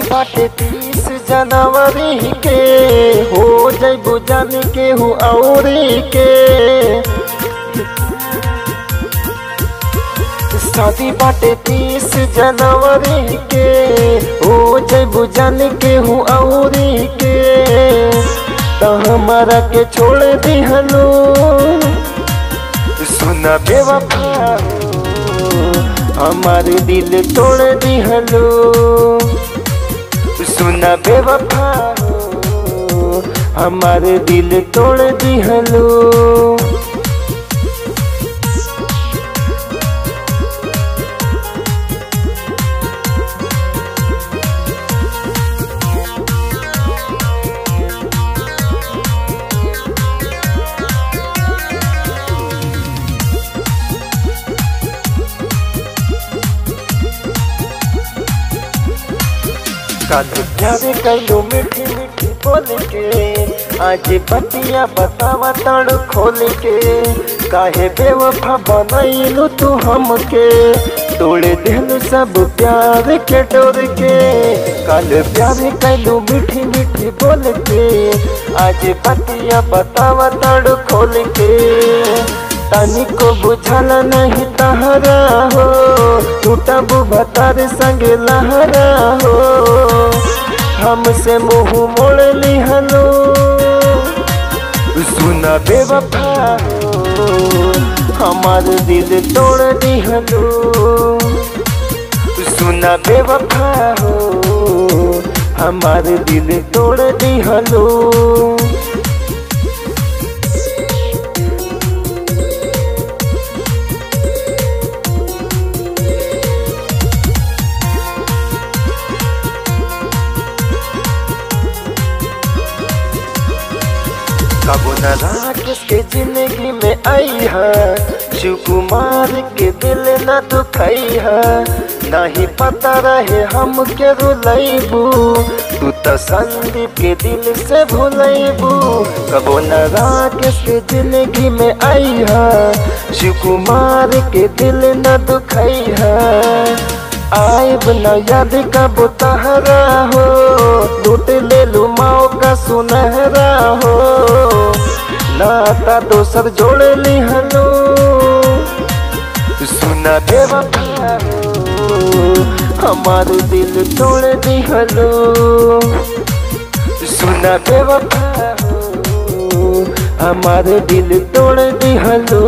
बाटे 30 जनवरी के, हो जइबू जान के हूँ औरी के। शादी बाटे 30 जनवरी के, हो जइबू जान के हूँ औरी के। तो हमारा के छोड़ दिहलो सुना बेवफा, हमारे दिल तोड़ दिहलो सुना बेवफा, हमारे दिल तोड़ दिहलो। कल प्यार कैलू मीठी मीठी बोल के, आज बतिया बतावा तड़ खोल के। काहे बेवफा बनैलू तू हमके, तोड़ देलू सब प्यार के डोर के। कल प्यार कैलू मीठी मीठी बोल के, आज बतिया बतावा तड़ खोल के। तनी को बुझल नहीं तहरा हो, टूटबू भतार संग लहरा हो। हमसे मुँह मोड़ लिहलो सुना बेवफा हो, हमार दिल तोड़ दिहलो सुना बेवफा हो, हमार दिल तोड़ दिहलो। कबो न राकेश के जिंदगी में आई है, शिव कुमार के दिल न दुखाई है। नहीं पता रहे हम के रुलैबू, तू तो संदीप के दिल से भूलैबू। कबो न राकेश के जिंदगी में आई है, शिव कुमार के दिल न दुखाई है। आइब न याद कब तहरा हो, लूट ले लू माओ का सुनहरा हो। नाता दोसर जोड़ लिहलो सुना बेवफा हो, हमार दिल तोड़ दिहलो सुना बेवफा हो, हमार दिल तोड़ दिहलो।